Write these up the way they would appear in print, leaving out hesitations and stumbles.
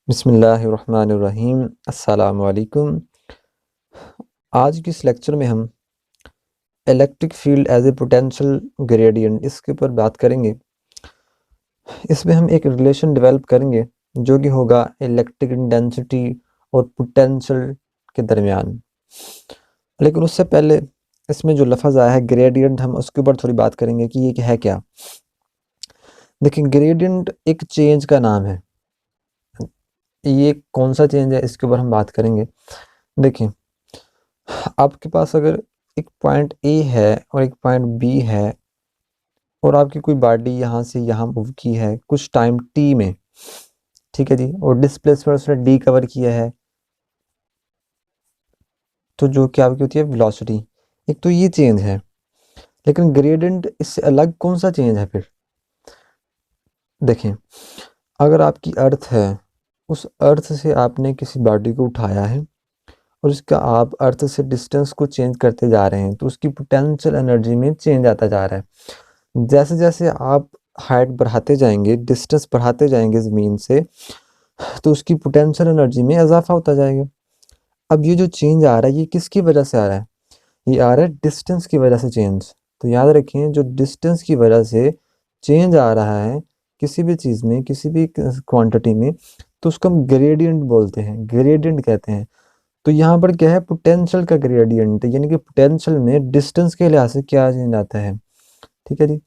बिस्मिल्लाहिर्रहमानिर्रहीम। अस्सलामु अलैकुम। आज की इस लेक्चर में हम electric field as a potential gradient इसके ऊपर बात करेंगे। इसमें हम एक रिलेशन डेवलप करेंगे जो कि होगा इलेक्ट्रिक इंटेंसिटी और पोटेंशियल के दरमियान। लेकिन उससे पहले इसमें जो लफ्ज़ आया है ग्रेडियंट, हम उसके ऊपर थोड़ी बात करेंगे कि ये है क्या। देखिए, ग्रेडियंट एक चेंज का नाम है। ये कौन सा चेंज है इसके ऊपर हम बात करेंगे। देखिए, आपके पास अगर एक पॉइंट ए है और एक पॉइंट बी है और आपकी कोई बॉडी यहाँ से यहाँ मूव की है कुछ टाइम टी में, ठीक है जी, और डिस्प्लेसमेंट उसने डी कवर किया है, तो जो कि आपकी होती है वेलोसिटी। एक तो ये चेंज है, लेकिन ग्रेडियंट इससे अलग कौन सा चेंज है फिर। देखें, अगर आपकी अर्थ है, उस अर्थ से आपने किसी बॉडी को उठाया है और उसका आप अर्थ से डिस्टेंस को चेंज करते जा रहे हैं, तो उसकी पोटेंशियल एनर्जी में चेंज आता जा रहा है। जैसे जैसे आप हाइट बढ़ाते जाएंगे, डिस्टेंस बढ़ाते जाएंगे ज़मीन से, तो उसकी पोटेंशियल एनर्जी में इजाफा होता जाएगा। अब ये जो चेंज आ रहा है ये किसकी वजह से आ रहा है? ये आ रहा है डिस्टेंस की वजह से चेंज। तो याद रखें, जो डिस्टेंस की वजह से चेंज आ रहा है किसी भी चीज़ में, किसी भी क्वांटिटी में, तो उसको हम ग्रेडियंट बोलते हैं, ग्रेडियंट कहते हैं। तो यहाँ पर क्या है, पोटेंशियल का ग्रेडियंट, यानी कि पोटेंशियल में डिस्टेंस के लिहाज से क्या चेंज आता है। ठीक है जी,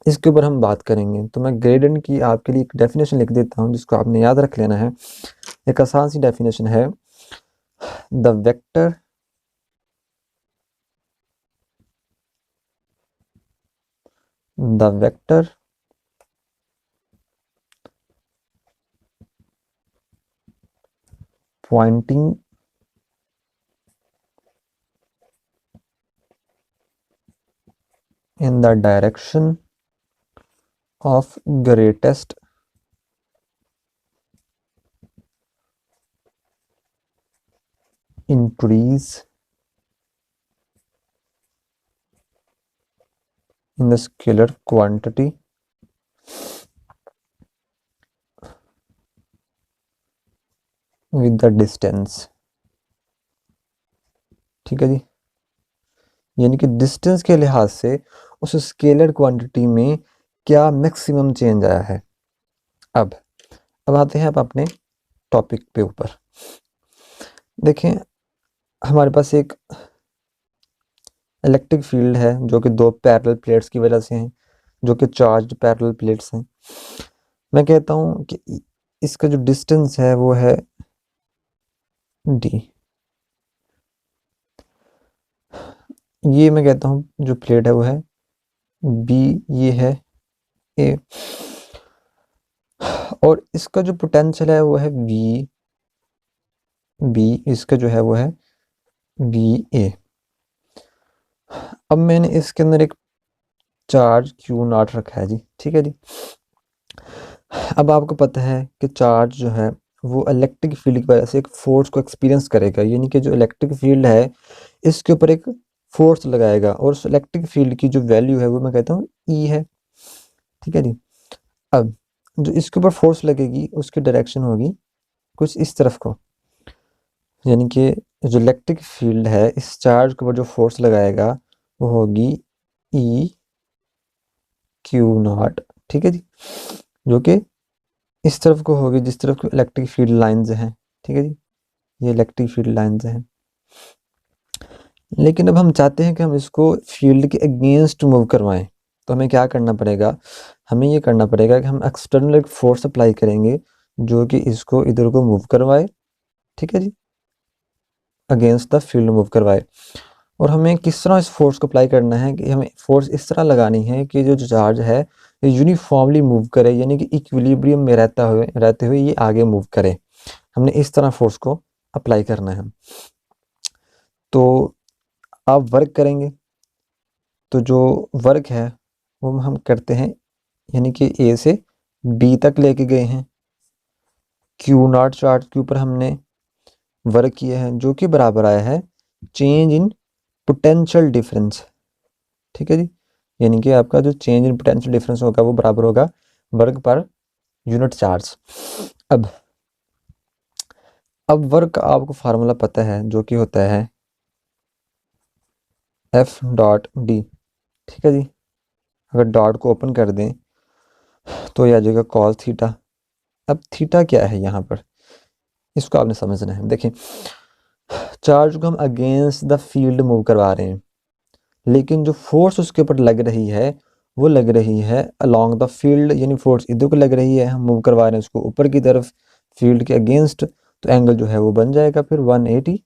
इसके ऊपर हम बात करेंगे। तो मैं ग्रेडियंट की आपके लिए एक डेफिनेशन लिख देता हूँ जिसको आपने याद रख लेना है। एक आसान सी डेफिनेशन है, the vector pointing in the direction of greatest increase in the scalar quantity with the distance। ठीक है जी, यानी कि डिस्टेंस के लिहाज से उस स्केलर क्वांटिटी में क्या मैक्सिमम चेंज आया है। अब आते हैं आप अपने टॉपिक पे ऊपर। देखें, हमारे पास एक इलेक्ट्रिक फील्ड है जो कि दो पैरेलल प्लेट्स की वजह से है, जो कि चार्ज्ड पैरेलल प्लेट्स हैं। मैं कहता हूँ कि इसका जो डिस्टेंस है वो है डी। ये मैं कहता हूँ जो प्लेट है वो है बी, ये है ए, और इसका जो पोटेंशियल है वो है बी, इसका जो है वो है बी ए। अब मैंने इसके अंदर एक चार्ज क्यू नॉट रखा है जी, ठीक है जी। अब आपको पता है कि चार्ज जो है वो इलेक्ट्रिक फील्ड की वजह से एक फोर्स को एक्सपीरियंस करेगा, यानी कि जो इलेक्ट्रिक फील्ड है इसके ऊपर एक फोर्स लगाएगा, और उस इलेक्ट्रिक फील्ड की जो वैल्यू है वो मैं कहता हूँ ई है। ठीक है जी। अब जो इसके ऊपर फोर्स लगेगी उसकी डायरेक्शन होगी कुछ इस तरफ को, यानी कि जो इलेक्ट्रिक फील्ड है इस चार्ज के ऊपर जो फोर्स लगाएगा वो होगी ई क्यू नॉट। ठीक है जी, जो कि इस तरफ को होगी जिस तरफ को इलेक्ट्रिक फील्ड लाइंस हैं। ठीक है जी, ये इलेक्ट्रिक फील्ड लाइंस हैं। लेकिन अब हम चाहते हैं कि हम इसको फील्ड के अगेंस्ट मूव करवाएं, तो हमें क्या करना पड़ेगा, हमें ये करना पड़ेगा कि हम एक्सटर्नल एक फोर्स अप्लाई करेंगे जो कि इसको इधर को मूव करवाए। ठीक है जी, अगेंस्ट द फील्ड मूव करवाए। और हमें किस तरह इस फोर्स को अप्लाई करना है कि हमें फोर्स इस तरह लगानी है कि जो चार्ज है ये यूनिफॉर्मली मूव करे, यानी कि इक्विलिब्रियम में रहते हुए ये आगे मूव करे। हमने इस तरह फोर्स को अप्लाई करना है। तो आप वर्क करेंगे, तो जो वर्क है वो हम करते हैं, यानी कि ए से बी तक लेके गए हैं। क्यू नॉट चार्ज के ऊपर हमने वर्क किया है जो कि बराबर आया है चेंज इन पोटेंशियल डिफरेंस। ठीक है जी, यानी कि आपका जो चेंज इन पोटेंशियल डिफरेंस होगा वो बराबर होगा वर्क पर यूनिट चार्ज। अब अब वर्क का आपको फार्मूला पता है जो कि होता है एफ डॉट डी, ठीक है जी। अगर डॉट को ओपन कर दें तो ये आ जाएगा कॉस थीटा। अब थीटा क्या है यहाँ पर, इसको आपने समझना है। देखिए चार्ज को हम अगेंस्ट द फील्ड मूव करवा रहे हैं, लेकिन जो फोर्स उसके ऊपर लग रही है वो लग रही है अलोंग द फील्ड, यानी फोर्स इधर को लग रही है, हम मूव करवा रहे हैं उसको ऊपर की तरफ फील्ड के अगेंस्ट, तो एंगल जो है वो बन जाएगा फिर 180,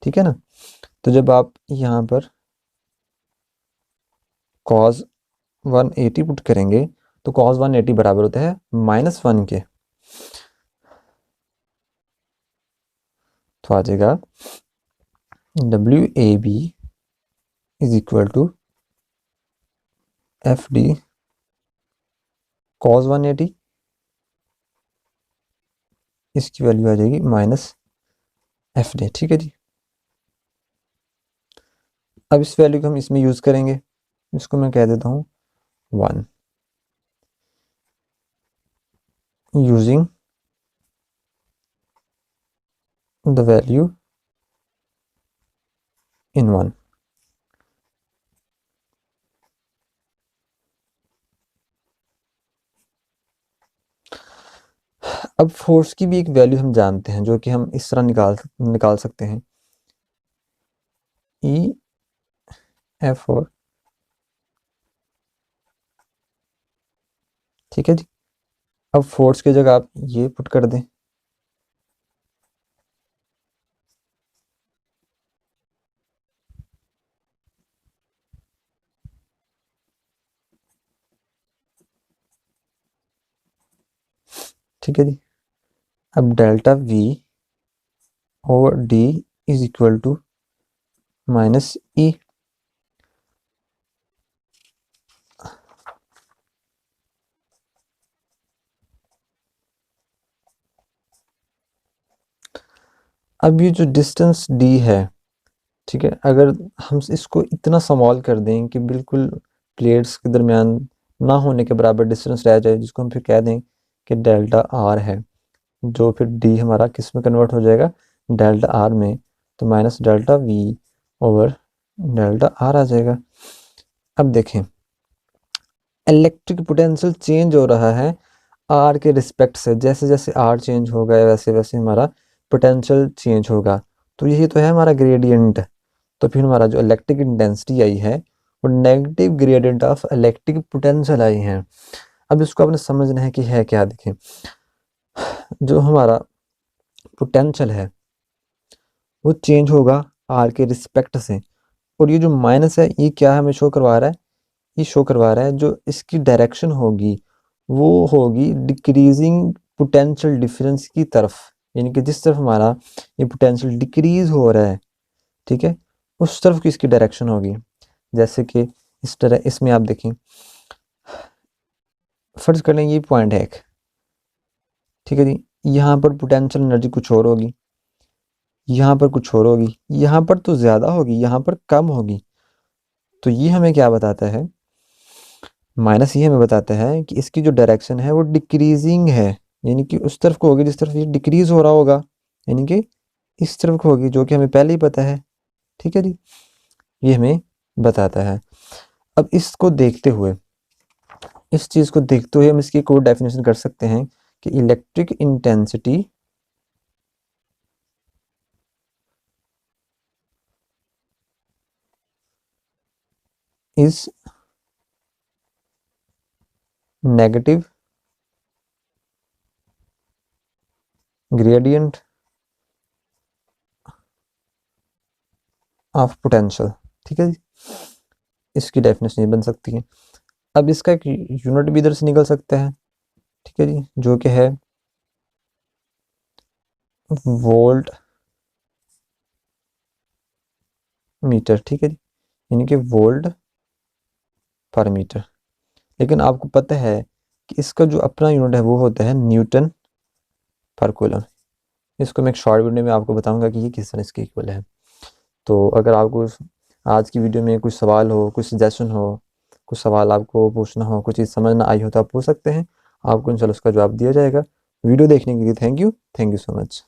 ठीक है ना। तो जब आप यहाँ पर cos 180 पुट करेंगे तो cos 180 बराबर होता है -1 के, तो आ जाएगा WAB is equal to FD cos 180, इसकी वैल्यू आ जाएगी -FD, ठीक है जी। अब इस वैल्यू को हम इसमें यूज़ करेंगे, इसको मैं कह देता हूँ 1, यूजिंग द वैल्यू इन 1। अब फोर्स की भी एक वैल्यू हम जानते हैं जो कि हम इस तरह निकाल सकते हैं, EF4, ठीक है जी। अब फोर्स की जगह आप ये पुट कर दें, ठीक है जी। अब delta V over D is equal to -E। अब ये जो डिस्टेंस D है, ठीक है, अगर हम इसको इतना स्मॉल कर दें कि बिल्कुल प्लेट्स के दरमियान ना होने के बराबर डिस्टेंस रह जाए, जिसको हम फिर कह दें कि डेल्टा R है, जो फिर D हमारा किस में कन्वर्ट हो जाएगा, डेल्टा R में, तो minus delta V over delta R आ जाएगा। अब देखें इलेक्ट्रिक पोटेंशियल चेंज हो रहा है R के रिस्पेक्ट से, जैसे जैसे R चेंज होगा वैसे वैसे हमारा पोटेंशियल चेंज होगा, तो यही तो है हमारा ग्रेडियंट। तो फिर हमारा जो इलेक्ट्रिक इंटेंसिटी आई है वो negative gradient of electric potential आई है। अब इसको आपने समझना है कि है क्या। देखें जो हमारा पोटेंशियल है वो चेंज होगा आर के रिस्पेक्ट से, और ये जो माइनस है ये क्या हमें शो करवा रहा है, ये शो करवा रहा है जो इसकी डायरेक्शन होगी वो होगी डिक्रीजिंग पोटेंशियल डिफरेंस की तरफ, यानी कि जिस तरफ हमारा ये पोटेंशियल डिक्रीज हो रहा है, ठीक है, उस तरफ की इसकी डायरेक्शन होगी। जैसे कि इस तरह इसमें आप देखें, फर्ज कर लें ये पॉइंट है एक, ठीक है जी, यहाँ पर पोटेंशियल एनर्जी कुछ और होगी, यहाँ पर कुछ और होगी, यहाँ पर तो ज़्यादा होगी, यहाँ पर कम होगी। तो ये हमें क्या बताता है, माइनस ये हमें बताता है कि इसकी जो डायरेक्शन है वो डिक्रीजिंग है, यानी कि उस तरफ को होगी जिस तरफ ये डिक्रीज हो रहा होगा, यानी कि इस तरफ को होगी, जो कि हमें पहले ही पता है, ठीक है जी, ये हमें बताता है। अब इसको देखते हुए, इस चीज़ को देखते हुए हम इसकी एक और डेफिनेशन कर सकते हैं कि electric intensity is negative gradient of potential, ठीक है जी, इसकी डेफिनेशन ये बन सकती है। अब इसका एक यूनिट भी इधर से निकल सकता है, ठीक है जी, जो कि है वोल्ट मीटर, ठीक है जी, यानी कि वोल्ट पर मीटर। लेकिन आपको पता है कि इसका जो अपना यूनिट है वो होता है न्यूटन पर कूलम। इसको मैं एक शॉर्ट वीडियो में आपको बताऊंगा कि ये किस तरह इसके इक्वल है। तो अगर आपको आज की वीडियो में कुछ सवाल हो, कुछ सजेशन हो, कुछ सवाल आपको पूछना हो, कुछ चीज़ समझ ना आई हो तो आप पूछ सकते हैं, आपको इंशाल्लाह उसका जवाब दिया जाएगा। वीडियो देखने के लिए थैंक यू सो मच।